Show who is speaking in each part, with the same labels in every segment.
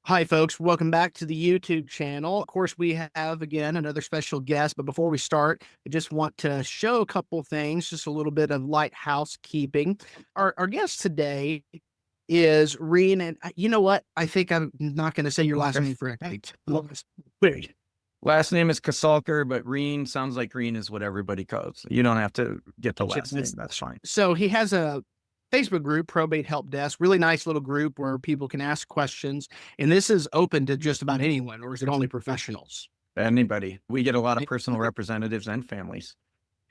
Speaker 1: Hi, folks. Welcome back to the YouTube channel. Of course, we have again another special guest. But before we start, I just want to show a couple things, just a little bit of light housekeeping. Our guest today is Reine. And you know what? I think I'm not going to say your last
Speaker 2: Okay.
Speaker 1: name correctly. Wait.
Speaker 2: Last name is Kasalker, but Reine sounds like Reine is what everybody calls. You don't have to get the last name. That's fine.
Speaker 1: So he has a Facebook group, Probate Help Desk, really nice little group where people can ask questions. And this is open to just about anyone, or is it only professionals?
Speaker 2: Anybody. We get a lot of personal representatives and families.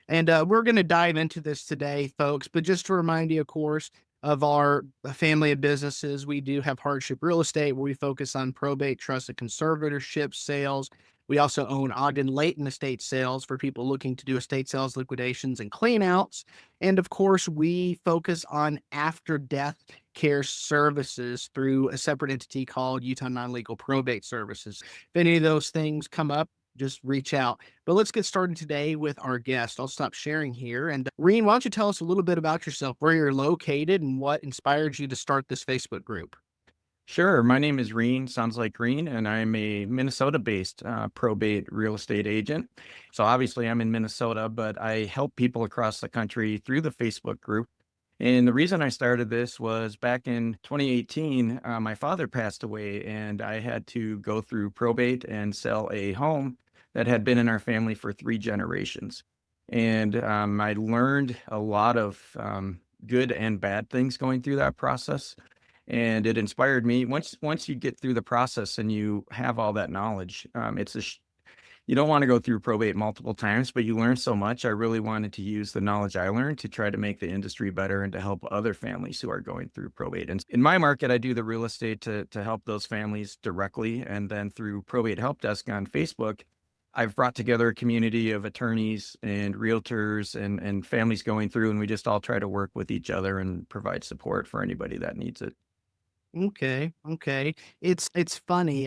Speaker 1: And we're going to dive into this today, folks. But just to remind you, of course, of our family of businesses, we do have hardship real estate where we focus on probate, trust, and conservatorship sales. We also own Ogden Layton estate sales for people looking to do estate sales, liquidations, and cleanouts. And of course, we focus on after death care services through a separate entity called Utah Non-Legal Probate Services. If any of those things come up, just reach out. But let's get started today with our guest. I'll stop sharing here. And Reine, why don't you tell us a little bit about yourself, where you're located, and what inspired you to start this Facebook group?
Speaker 2: Sure. My name is Reine, sounds like Reine, and I'm a Minnesota-based probate real estate agent. So obviously I'm in Minnesota, but I help people across the country through the Facebook group. And the reason I started this was back in 2018, my father passed away, and I had to go through probate and sell a home that had been in our family for 3 generations. And I learned a lot of good and bad things going through that process. And it inspired me. Once you get through the process and you have all that knowledge, you don't want to go through probate multiple times, but you learn so much. I really wanted to use the knowledge I learned to try to make the industry better and to help other families who are going through probate. And in my market, I do the real estate to help those families directly. And then through Probate Help Desk on Facebook, I've brought together a community of attorneys and realtors and families going through, and we just all try to work with each other and provide support for anybody that needs it.
Speaker 1: Okay, okay. It's funny.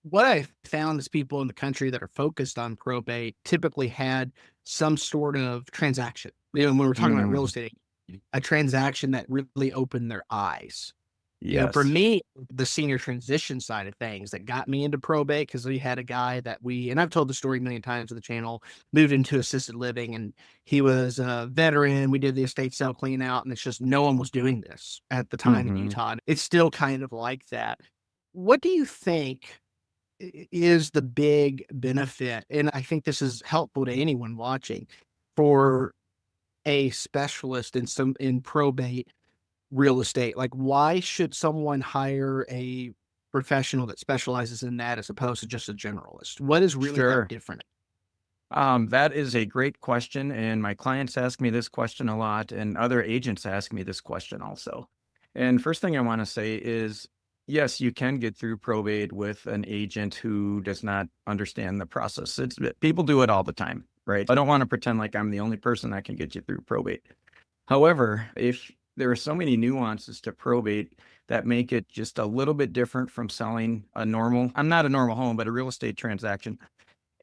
Speaker 1: What I found is people in the country that are focused on probate typically had some sort of transaction. When we're talking about real
Speaker 2: Mm,
Speaker 1: estate, a transaction that really opened their eyes. For
Speaker 2: yes.
Speaker 1: me, the senior transition side of things that got me into probate, because we had a guy that and I've told the story a million times on the channel, moved into assisted living, and he was a veteran. We did the estate sale clean out, and it's just no one was doing this at the time in
Speaker 2: Mhm.
Speaker 1: Utah. It's still kind of like that. What do you think is the big benefit? And I think this is helpful to anyone watching for a specialist in probate real estate. Like, why should someone hire a professional that specializes in that as opposed to just a generalist? What is really that
Speaker 2: Sure.
Speaker 1: different?
Speaker 2: That is a great question, and my clients ask me this question a lot, and other agents ask me this question also. And first thing I want to say is, yes, you can get through probate with an agent who does not understand the process. People do it all the time, right? I don't want to pretend like I'm the only person that can get you through probate. However, if there are so many nuances to probate that make it just a little bit different from selling I'm not a normal home, but a real estate transaction.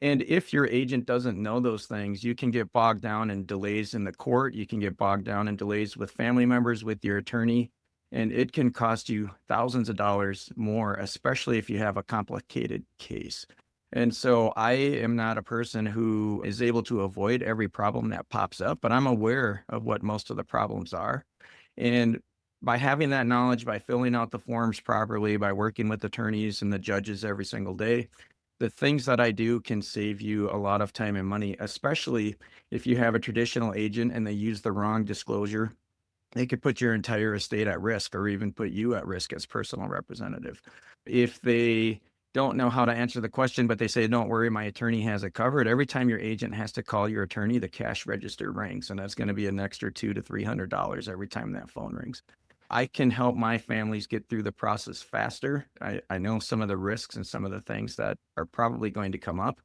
Speaker 2: And if your agent doesn't know those things, you can get bogged down in delays in the court. You can get bogged down in delays with family members, with your attorney, and it can cost you thousands of dollars more, especially if you have a complicated case. And so I am not a person who is able to avoid every problem that pops up, but I'm aware of what most of the problems are. And by having that knowledge, by filling out the forms properly, by working with attorneys and the judges every single day, the things that I do can save you a lot of time and money, especially if you have a traditional agent and they use the wrong disclosure. They could put your entire estate at risk or even put you at risk as personal representative. If they don't know how to answer the question, but they say, don't worry, my attorney has it covered. Every time your agent has to call your attorney, the cash register rings, and that's going to be an extra $200 to $300 every time that phone rings. I can help my families get through the process faster. I know some of the risks and some of the things that are probably going to come up.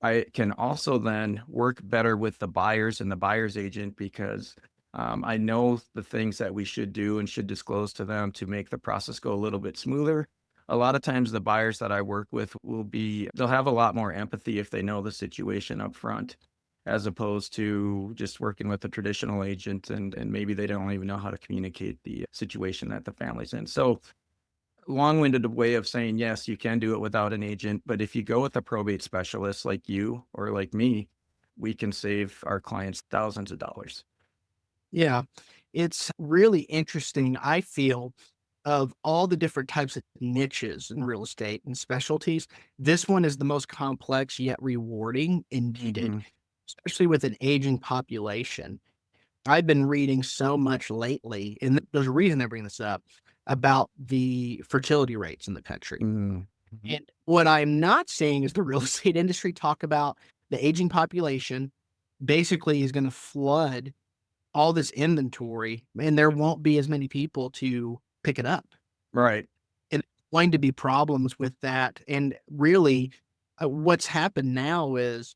Speaker 2: I can also then work better with the buyers and the buyer's agent because I know the things that we should do and should disclose to them to make the process go a little bit smoother. A lot of times the buyers that I work with they'll have a lot more empathy if they know the situation up front, as opposed to just working with a traditional agent and maybe they don't even know how to communicate the situation that the family's in. So long-winded way of saying, yes, you can do it without an agent, but if you go with a probate specialist like you or like me, we can save our clients thousands of dollars.
Speaker 1: Yeah, it's really interesting. I feel of all the different types of niches in real estate and specialties, this one is the most complex yet rewarding and needed,
Speaker 2: Mhm.
Speaker 1: especially with an aging population. I've been reading so much lately, and there's a reason I bring this up about the fertility rates in the country.
Speaker 2: Mhm. Mhm.
Speaker 1: And what I'm not seeing is the real estate industry talk about the aging population basically is going to flood all this inventory, and there won't be as many people to pick it up.
Speaker 2: Right.
Speaker 1: And going to be problems with that. And really, what's happened now is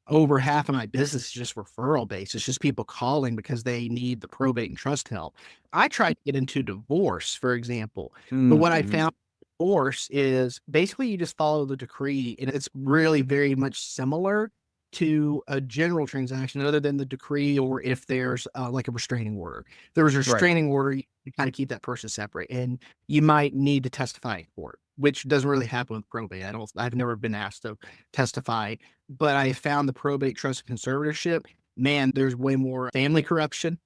Speaker 1: over half of my business is just referral based. It's just people calling because they need the probate and trust help. I tried to get into divorce, for example, but what I
Speaker 2: Mhm.
Speaker 1: found divorce is basically you just follow the decree, and it's really very much similar to a general transaction, other than the decree or if there's like a restraining order. There was a
Speaker 2: Right.
Speaker 1: restraining order, you kind of keep that person separate, and you might need to testify in court, which doesn't really happen with probate. I've never been asked to testify, but I found the probate trust and conservatorship, man, there's way more family corruption.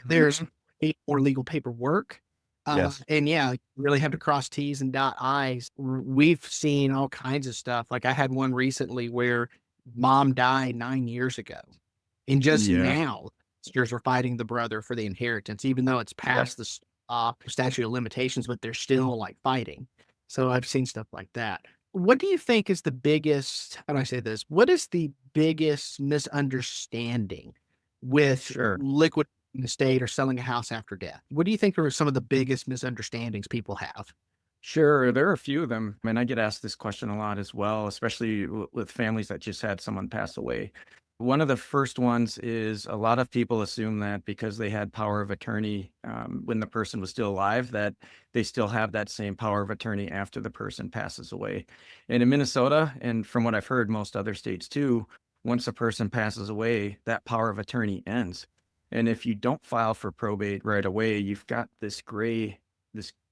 Speaker 1: There's
Speaker 2: Mhm.
Speaker 1: way more legal paperwork.
Speaker 2: Yes.
Speaker 1: And yeah, you really have to cross T's and dot I's. We've seen all kinds of stuff. Like I had one recently where mom died 9 years ago. And just
Speaker 2: Yeah.
Speaker 1: now, sisters are fighting the brother for the inheritance, even though it's
Speaker 2: Yep.
Speaker 1: past the statute of limitations, but they're still like fighting. So I've seen stuff like that. What do you think is the biggest, how do I say this? What is the biggest misunderstanding with
Speaker 2: Sure.
Speaker 1: liquid estate or selling a house after death? What do you think are some of the biggest misunderstandings people have?
Speaker 2: Sure, there are a few of them, and I get asked this question a lot as well, especially with families that just had someone pass away. One of the first ones is a lot of people assume that because they had power of attorney when the person was still alive, that they still have that same power of attorney after the person passes away. And in Minnesota, and from what I've heard, most other states too, once a person passes away, that power of attorney ends. And if you don't file for probate right away, you've got this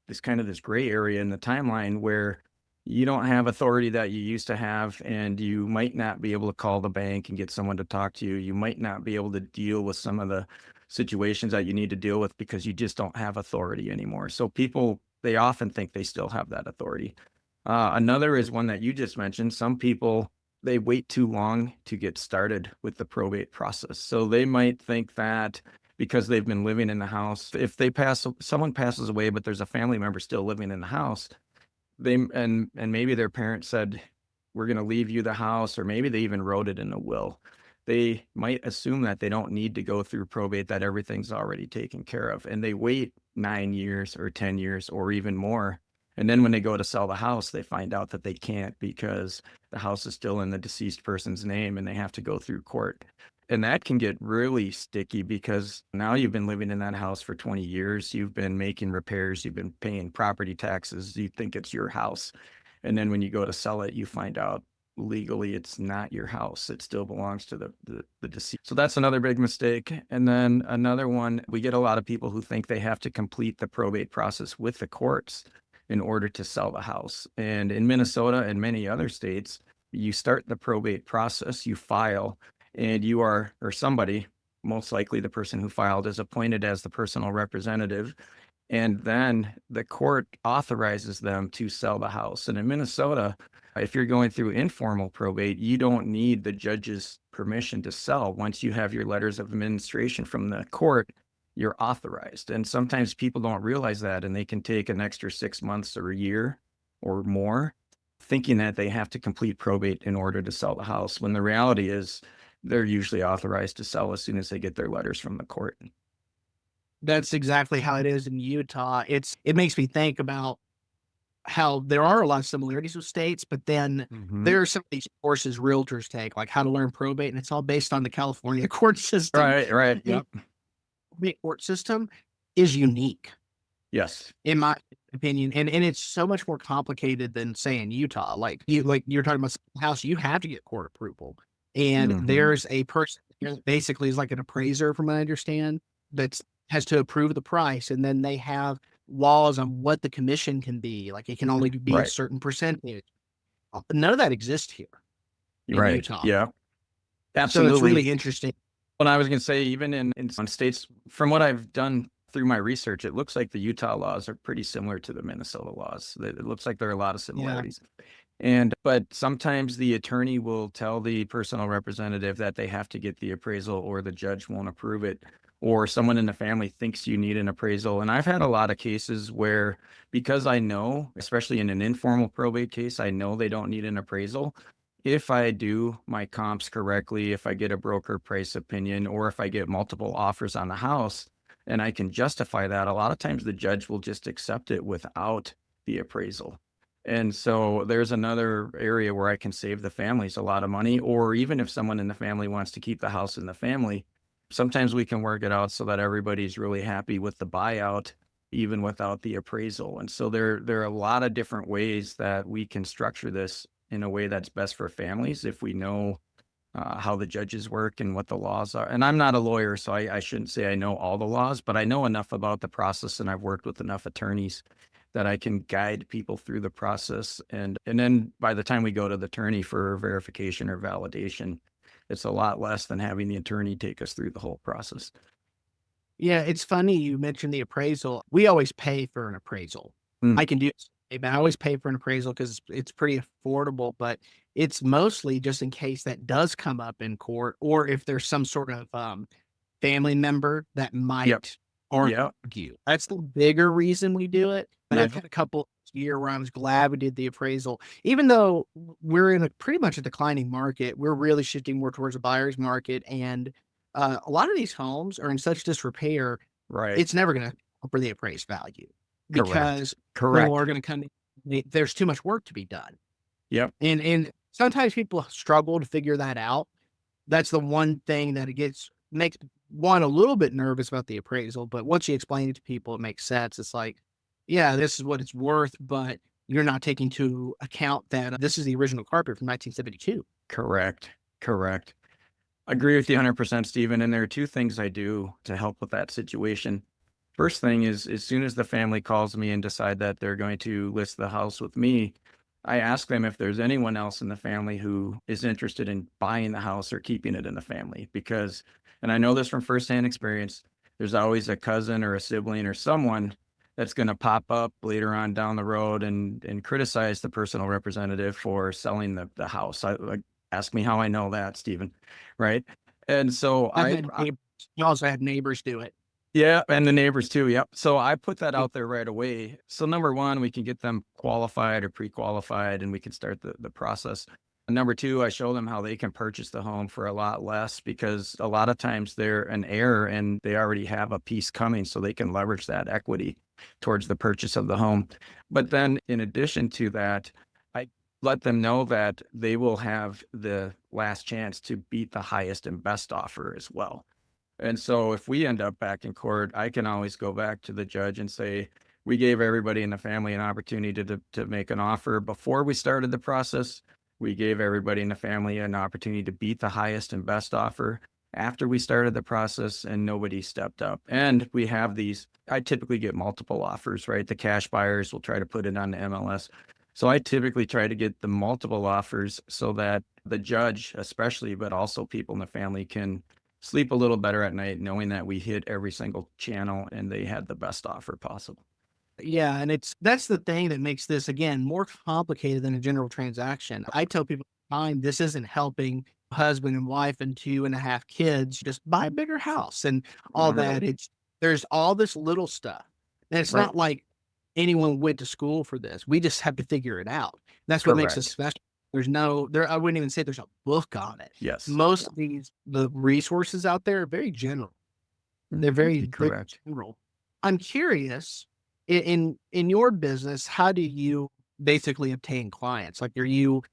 Speaker 2: this gray area in the timeline where you don't have authority that you used to have, and you might not be able to call the bank and get someone to talk to you. You might not be able to deal with some of the situations that you need to deal with because you just don't have authority anymore. So people, they often think they still have that authority. Another is one that you just mentioned. Some people, they wait too long to get started with the probate process. So they might think that because they've been living in the house, if someone passes away, but there's a family member still living in the house, and maybe their parents said, "We're gonna leave you the house," or maybe they even wrote it in a will. They might assume that they don't need to go through probate, that everything's already taken care of, and they wait 9 years or 10 years or even more, and then when they go to sell the house, they find out that they can't because the house is still in the deceased person's name, and they have to go through court. And that can get really sticky because now you've been living in that house for 20 years. You've been making repairs. You've been paying property taxes. You think it's your house. And then when you go to sell it, you find out legally it's not your house. It still belongs to the deceased. So that's another big mistake. And then another one, we get a lot of people who think they have to complete the probate process with the courts in order to sell the house. And in Minnesota and many other states, you start the probate process, you file, and you are, or somebody, most likely the person who filed, is appointed as the personal representative. And then the court authorizes them to sell the house. And in Minnesota, if you're going through informal probate, you don't need the judge's permission to sell. Once you have your letters of administration from the court, you're authorized. And sometimes people don't realize that, and they can take an extra 6 months or a year or more thinking that they have to complete probate in order to sell the house, when the reality is they're usually authorized to sell as soon as they get their letters from the court.
Speaker 1: That's exactly how it is in Utah. It makes me think about how there are a lot of similarities with states, but then
Speaker 2: Mhm.
Speaker 1: there are some of these courses realtors take, like how to learn probate, and it's all based on the California court system.
Speaker 2: Right, right,
Speaker 1: And
Speaker 2: yep.
Speaker 1: the court system is unique,
Speaker 2: Yes.
Speaker 1: in my opinion, and it's so much more complicated than, say, in Utah. Like you're talking about the house, you have to get court approval, and
Speaker 2: Mhm.
Speaker 1: there's a person here that basically is like an appraiser, from what I understand, that's has to approve the price, and then they have laws on what the commission can be. Like it can only be a
Speaker 2: Right.
Speaker 1: certain percentage. None of that exists here in
Speaker 2: Right.
Speaker 1: Utah.
Speaker 2: Yeah.
Speaker 1: So it's
Speaker 2: Absolutely.
Speaker 1: really interesting.
Speaker 2: When I was going to say, even in some states, from what I've done through my research, it looks like the Utah laws are pretty similar to the Minnesota laws. It looks like there are a lot of
Speaker 1: Yeah.
Speaker 2: similarities. And, but sometimes the attorney will tell the personal representative that they have to get the appraisal or the judge won't approve it, or someone in the family thinks you need an appraisal. And I've had a lot of cases where, because I know, especially in an informal probate case, I know they don't need an appraisal. If I do my comps correctly, if I get a broker price opinion, or if I get multiple offers on the house and I can justify that, a lot of times the judge will just accept it without the appraisal. And so there's another area where I can save the families a lot of money, or even if someone in the family wants to keep the house in the family, sometimes we can work it out so that everybody's really happy with the buyout, even without the appraisal. And so there are a lot of different ways that we can structure this in a way that's best for families if we know how the judges work and what the laws are. And I'm not a lawyer, so I shouldn't say I know all the laws, but I know enough about the process and I've worked with enough attorneys that I can guide people through the process. And then by the time we go to the attorney for verification or validation, it's a lot less than having the attorney take us through the whole process.
Speaker 1: Yeah, it's funny you mentioned the appraisal. We always pay for an appraisal.
Speaker 2: Mm,
Speaker 1: I can do but I always pay for an appraisal because it's pretty affordable, but it's mostly just in case that does come up in court or if there's some sort of family member that
Speaker 2: yep.
Speaker 1: might
Speaker 2: Yep.
Speaker 1: argue. That's the bigger reason we do it. But I've
Speaker 2: Yep.
Speaker 1: had a couple year where I was glad we did the appraisal. Even though we're in a pretty much a declining market, we're really shifting more towards a buyer's market. And a lot of these homes are in such disrepair,
Speaker 2: Right.
Speaker 1: it's never going to offer the appraised value
Speaker 2: Correct.
Speaker 1: because people
Speaker 2: Correct.
Speaker 1: are going to come in. There's too much work to be done.
Speaker 2: Yep.
Speaker 1: And sometimes people struggle to figure that out. That's the one thing that it makes one a little bit nervous about the appraisal, but once you explain it to people, it makes sense. It's like, yeah, this is what it's worth, but you're not taking into account that this is the original carpet from 1972.
Speaker 2: Correct. Correct. Agree with you 100%, Stephen. And there are two things I do to help with that situation. First thing is, as soon as the family calls me and decide that they're going to list the house with me, I ask them if there's anyone else in the family who is interested in buying the house or keeping it in the family. Because, and I know this from firsthand experience, there's always a cousin or a sibling or someone that's going to pop up later on down the road and criticize the personal representative for selling the house. Like, ask me how I know that, Stephen. Right. And so
Speaker 1: I've had neighbors, you also had neighbors do it.
Speaker 2: yeah, and the neighbors too, yep. So I put that out there right away. So number 1, we can get them qualified or pre-qualified, and we can start the process. And number 2, I show them how they can purchase the home for a lot less because a lot of times they're an heir and they already have a piece coming, so they can leverage that equity towards the purchase of the home. But then in addition to that, I let them know that they will have the last chance to beat the highest and best offer as well. And so if we end up back in court, I can always go back to the judge and say, we gave everybody in the family an opportunity to make an offer before we started the process. We gave everybody in the family an opportunity to beat the highest and best offer after we started the process, and nobody stepped up. And we have these, I typically get multiple offers, right? The cash buyers will try to put it on the MLS. So I typically try to get the multiple offers so that the judge, especially, but also people in the family can sleep a little better at night knowing that we hit every single channel and they had the best offer possible.
Speaker 1: Yeah, and that's the thing that makes this again more complicated than a general transaction. I tell people all the time this isn't helping husband and wife and 2.5 kids just buy a bigger house and all that.
Speaker 2: Right.
Speaker 1: There's all this little stuff. And it's
Speaker 2: Right.
Speaker 1: not like anyone went to school for this. We just have to figure it out. That's what makes us
Speaker 2: Correct.
Speaker 1: special. There's no there I wouldn't even say there's a book on it.
Speaker 2: Yes.
Speaker 1: Most of the resources out there are very general. They're very
Speaker 2: Correct.
Speaker 1: general. I'm curious, in your business, how do you basically obtain clients? Like, are you,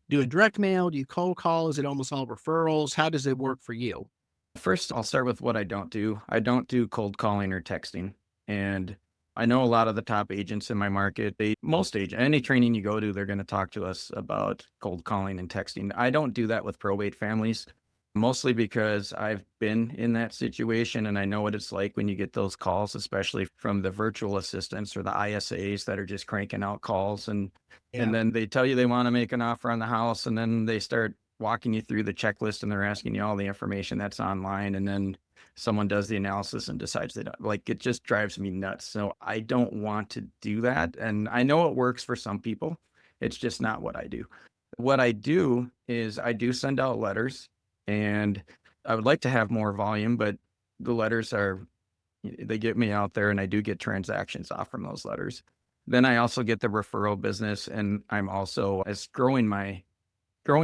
Speaker 1: doing direct mail? Do you cold call? Is it almost all referrals? How does it work for you?
Speaker 2: First, I'll start with what I don't do. I don't do cold calling or texting. And I know a lot of the top agents in my market, most agent, any training you go to, they're going to talk to us about cold calling and texting. I don't do that with probate families. mostly because I've been in that situation and I know what it's like when you get those calls, especially from the virtual assistants or the ISAs that are just cranking out calls and
Speaker 1: Yeah.
Speaker 2: then they tell you they want to make an offer on the house and then they start walking you through the checklist and they're asking you all the information that's online and then someone does the analysis and decides they don't like it just drives me nuts. So I don't want to do that. And I know it works for some people. It's just not what I do. What I do is I do send out letters and I would like to have more volume, but the letters are they get me out there and I do get transactions off from those letters. Then I also get the referral business and I'm also as growing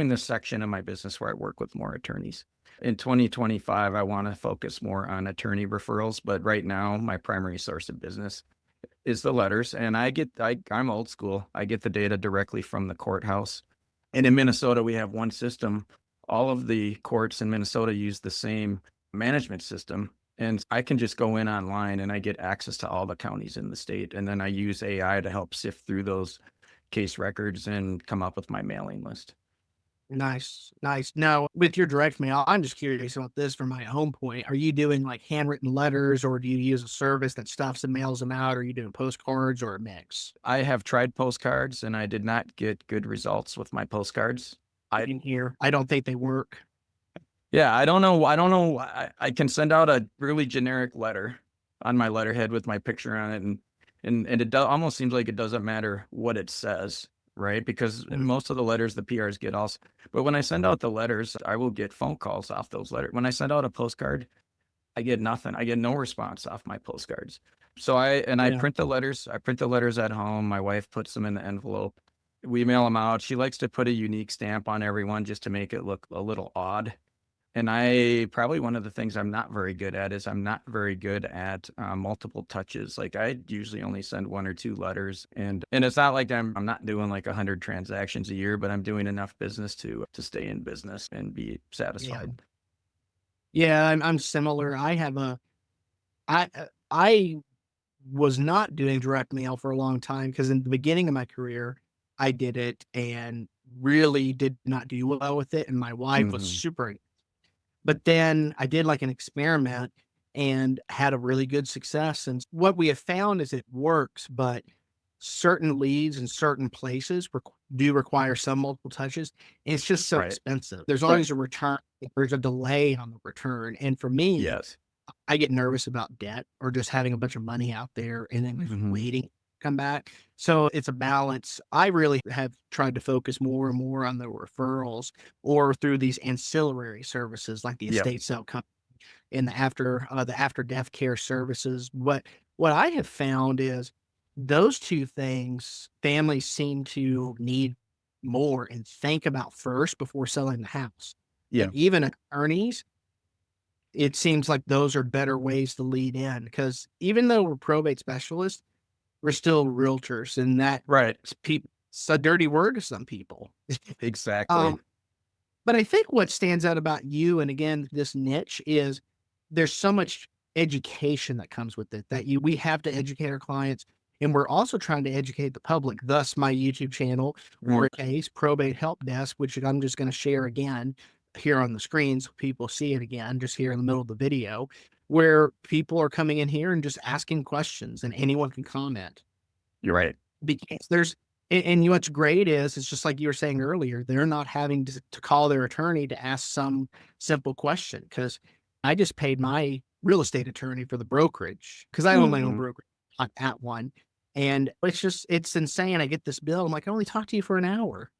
Speaker 2: this section of my business where I work with more attorneys. In 2025, I want to focus more on attorney referrals, but right now my primary source of business is the letters and I'm old school. I get the data directly from the courthouse. And in Minnesota, we have one system. All of the courts in Minnesota use the same management system. And I can just go in online and I get access to all the counties in the state. And then I use AI to help sift through those case records and come up with my mailing list.
Speaker 1: Nice, nice. Now, with your direct mail, I'm just curious about this from my own point. Are you doing like handwritten letters or do you use a service that stuffs and mails them out? Or are you doing postcards or a mix?
Speaker 2: I have tried postcards and I did not get good results with my postcards. I
Speaker 1: In here, I don't think they work.
Speaker 2: Yeah, I don't know. I don't know. I can send out a really generic letter on my letterhead with my picture on it, and almost seems like it doesn't matter what it says, right? Because
Speaker 1: Mm,
Speaker 2: most of the letters the PRs get also, but when I send out the letters, I will get phone calls off those letters. When I send out a postcard, I get nothing. I get no response off my postcards. So I
Speaker 1: yeah,
Speaker 2: print the letters. I print the letters at home. My wife puts them in the envelope. We mail them out. She likes to put a unique stamp on everyone just to make it look a little odd. And I probably one of the things I'm not very good at is I'm not very good at multiple touches. Like I usually only send one or two letters, and it's not like I'm not doing like 100 transactions a year, but I'm doing enough business to stay in business and be
Speaker 1: yeah,
Speaker 2: satisfied.
Speaker 1: yeah. I'm similar. I was not doing direct mail for a long time because in the beginning of my career, I did it and really did not do well with it. And my wife was
Speaker 2: Hmm.
Speaker 1: super. But then I did like an experiment and had a really good success. And what we have found is it works, but certain leads in certain places do require some multiple touches. And it's just so
Speaker 2: Right.
Speaker 1: expensive. There's always a return, there's a delay on the return. And for me,
Speaker 2: Yes.
Speaker 1: I get nervous about debt or just having a bunch of money out there and then just
Speaker 2: Hmm.
Speaker 1: waiting to come back. So it's a balance. I really have tried to focus more and more on the referrals or through these ancillary services like the
Speaker 2: Yep.
Speaker 1: estate sale company and the after death care services. What I have found is those two things families seem to need more and think about first before selling the house.
Speaker 2: Yeah.
Speaker 1: And even attorneys, it seems like those are better ways to lead in because even though we're probate specialists, we're still realtors, and
Speaker 2: Right.
Speaker 1: it's a dirty word to some people.
Speaker 2: Exactly.
Speaker 1: Um, but I think what stands out about you, and again, this niche is there's so much education that comes with it that we have to educate our clients, and we're also trying to educate the public. Thus, my YouTube channel,
Speaker 2: Mm.
Speaker 1: or case Probate Help Desk, which I'm just going to share again here on the screen so people see it again, just here in the middle of the video, where people are coming in here and just asking questions, and anyone can comment.
Speaker 2: You're right.
Speaker 1: Because and what's great is it's just like you were saying earlier, they're not having to call their attorney to ask some simple question. Because I just paid my real estate attorney for the brokerage because I own my own
Speaker 2: Hmm.
Speaker 1: brokerage, not at one, and it's insane. I get this bill, I'm like, "I only talked to you for an hour."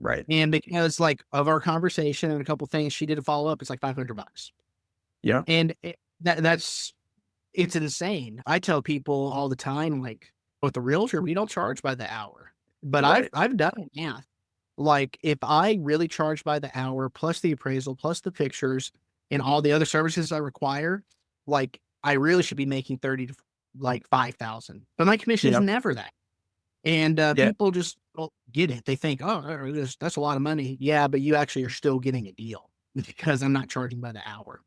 Speaker 2: Right.
Speaker 1: And because, like, of our conversation and a couple things she did a follow-up, it's like $500.
Speaker 2: Yeah.
Speaker 1: And that's it's insane. I tell people all the time, like, with the realtor, we don't charge by the hour, but
Speaker 2: Right.
Speaker 1: I've done the math. Like, if I really charge by the hour, plus the appraisal, plus the pictures, and all the other services I require, like, I really should be making 30 to like 5,000, but my commission is
Speaker 2: Yep.
Speaker 1: never that. And
Speaker 2: Yeah.
Speaker 1: people just don't get it. They think, oh, that's a lot of money. Yeah, but you actually are still getting a deal because I'm not charging by the hour.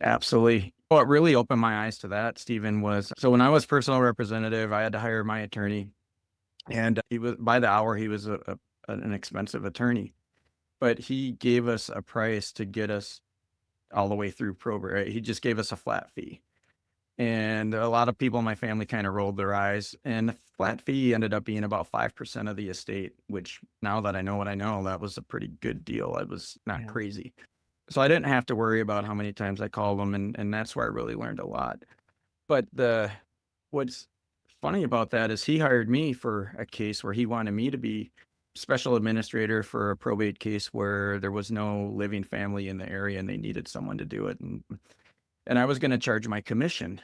Speaker 2: Absolutely. What really opened my eyes to that, Stephen, was so when I was personal representative, I had to hire my attorney, and he was by the hour he was an expensive attorney. but he gave us a price to get us all the way through probate, right? He just gave us a flat fee. And a lot of people in my family kind of rolled their eyes. And the flat fee ended up being about 5% of the estate, which now that I know what I know, that was a pretty good deal. It was not
Speaker 1: Yeah.
Speaker 2: crazy. So I didn't have to worry about how many times I called them. And that's where I really learned a lot. But what's funny about that is he hired me for a case where he wanted me to be special administrator for a probate case where there was no living family in the area and they needed someone to do it. And I was gonna charge my commission.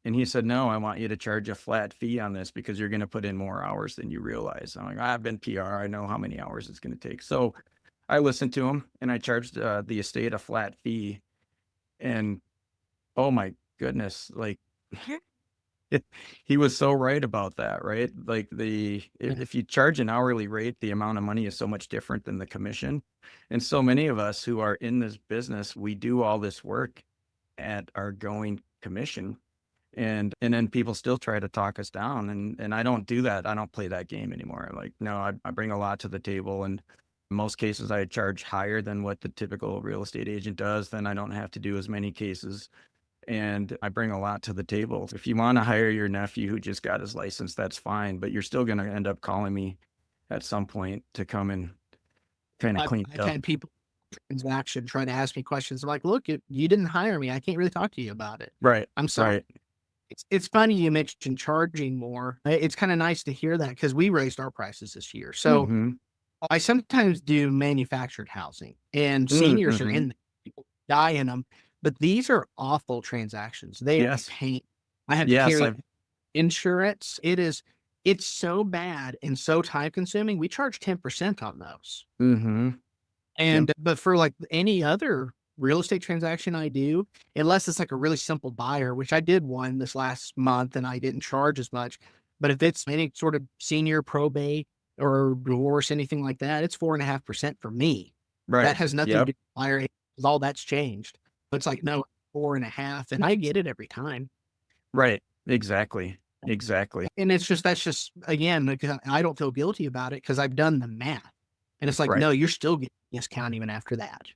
Speaker 2: And he said, "No, I want you to charge a flat fee on this because you're gonna put in more hours than you realize." I'm like, "I've been PR, I know how many hours it's gonna take." So, I listened to him and I charged, the estate a flat fee, and oh my goodness, like, he was so right about that, right? Like,
Speaker 1: Yeah.
Speaker 2: if you charge an hourly rate, the amount of money is so much different than the commission, and so many of us who are in this business, we do all this work at our going commission, and then people still try to talk us down, and I don't do that. I don't play that game anymore. Like, no, I bring a lot to the table, and in most cases I charge higher than what the typical real estate agent does. Then I don't have to do as many cases, and I bring a lot to the table. If you want to hire your nephew who just got his license, that's fine, but you're still going to end up calling me at some point to come and kind of clean it
Speaker 1: I've
Speaker 2: up.
Speaker 1: had people transaction trying to ask me questions. I'm like, look, you didn't hire me. I can't really talk to you about it.
Speaker 2: Right,
Speaker 1: I'm sorry.
Speaker 2: right.
Speaker 1: It's funny you mentioned charging more. It's kind of nice to hear that because we raised our prices this year. So
Speaker 2: Mhm.
Speaker 1: I sometimes do manufactured housing, and seniors are
Speaker 2: Mhm.
Speaker 1: in people die in them, but these are awful transactions. They are a
Speaker 2: Yes.
Speaker 1: pain. I have to
Speaker 2: Yes,
Speaker 1: carry
Speaker 2: I've
Speaker 1: insurance. It's so bad and so time consuming. We charge 10% on those.
Speaker 2: Mhm. Yep.
Speaker 1: But for like any other real estate transaction I do, unless it's like a really simple buyer, which I did one this last month and I didn't charge as much. But if it's any sort of senior probate or divorce, anything like that, it's 4.5% for me. That
Speaker 2: Right.
Speaker 1: has nothing to
Speaker 2: Yep.
Speaker 1: do with buyer agent, 'cause all that's changed. It's like, no, 4.5, and I get it every time.
Speaker 2: Right. Exactly. Exactly.
Speaker 1: And that's just again, like, I don't feel guilty about it because I've done the math. And it's like,
Speaker 2: Right.
Speaker 1: no, you're still getting a discount even after that.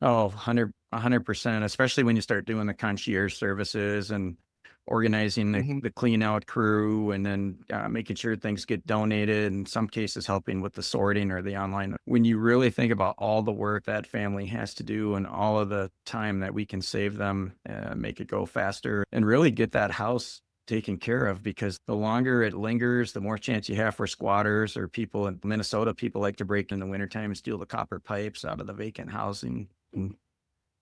Speaker 2: Oh, 100%, especially when you start doing the concierge services and organizing
Speaker 1: Mhm.
Speaker 2: the clean out crew and then making sure things get donated, in some cases helping with the sorting or the online. When you really think about all the work that family has to do and all of the time that we can save them, make it go faster and really get that house taken care of, because the longer it lingers, the more chance you have for squatters or people in Minnesota. People like to break in the wintertime and steal the copper pipes out of the vacant housing. And,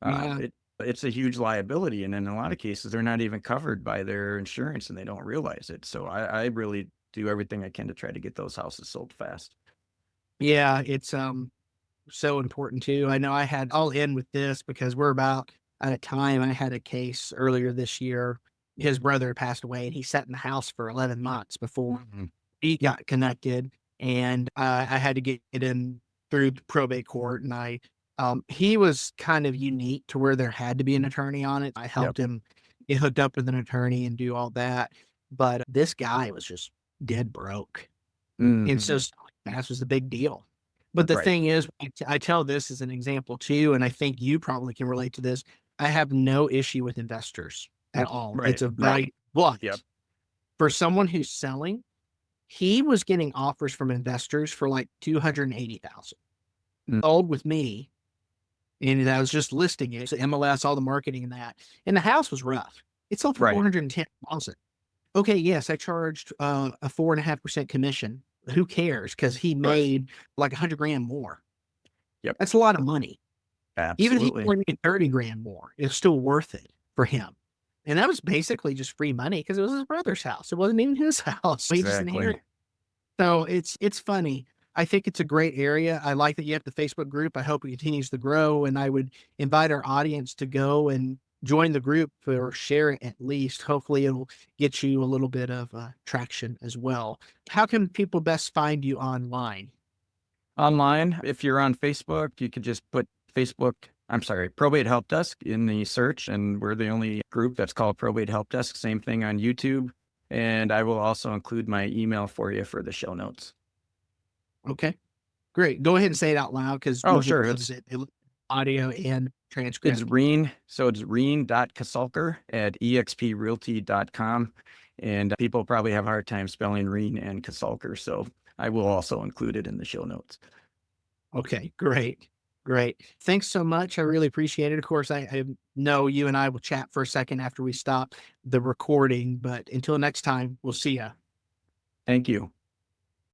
Speaker 2: uh,
Speaker 1: Yeah.
Speaker 2: it it's a huge liability, and in a lot of cases, they're not even covered by their insurance, and they don't realize it. So I really do everything I can to try to get those houses sold fast.
Speaker 1: Yeah, it's, so important too. I know I'll end with this because we're about at a time. I had a case earlier this year. His brother passed away and he sat in the house for 11 months before
Speaker 2: Mhm.
Speaker 1: he got connected. And I had to get it in through the probate court. And he was kind of unique to where there had to be an attorney on it. I
Speaker 2: Yep.
Speaker 1: helped him get hooked up with an attorney and do all that. But this guy was just dead broke. And so
Speaker 2: Mhm.
Speaker 1: that was the big deal. But the
Speaker 2: Right.
Speaker 1: thing is, I tell this as an example too, and I think you probably can relate to this. I have no issue with investors at all.
Speaker 2: Right.
Speaker 1: It's a
Speaker 2: Right.
Speaker 1: very but
Speaker 2: Yep.
Speaker 1: for someone who's selling, he was getting offers from investors for like 280,000.
Speaker 2: Mm.
Speaker 1: Sold with me, and I was just listing it, so MLS, all the marketing and that. And the house was rough. It sold for
Speaker 2: Right.
Speaker 1: 410,000. Okay, yes, I charged a 4.5% commission. Who cares? Because he
Speaker 2: Right.
Speaker 1: made like 100 grand more.
Speaker 2: Yep.
Speaker 1: That's a lot of money. Even if he
Speaker 2: Absolutely.
Speaker 1: only made 30 grand more, it's still worth it for him. And that was basically just free money because it was his brother's house. It wasn't even his house. He just inherited.
Speaker 2: Exactly.
Speaker 1: So it's funny. I think it's a great area. I like that you have the Facebook group. I hope it continues to grow. And I would invite our audience to go and join the group or share it at least. Hopefully, it'll get you a little bit of traction as well. How can people best find you online?
Speaker 2: Online, if you're on Facebook, you could just put Probate Help Desk in the search, and we're the only group that's called Probate Help Desk. Same thing on YouTube. And I will also include my email for you for the show notes.
Speaker 1: Okay. Great. Go ahead and say it out loud because
Speaker 2: Oh,
Speaker 1: Google
Speaker 2: sure.
Speaker 1: loves it. They look at audio and
Speaker 2: It's
Speaker 1: transcript.
Speaker 2: Reine. So it's Reine.Kasalker@exprealty.com. And people probably have a hard time spelling Reine and Kasalker. So I will also include it in the show notes.
Speaker 1: Okay, great. Great. Thanks so much. I really appreciate it. Of course, I know you and I will chat for a second after we stop the recording, but until next time, we'll see ya.
Speaker 2: Thank you.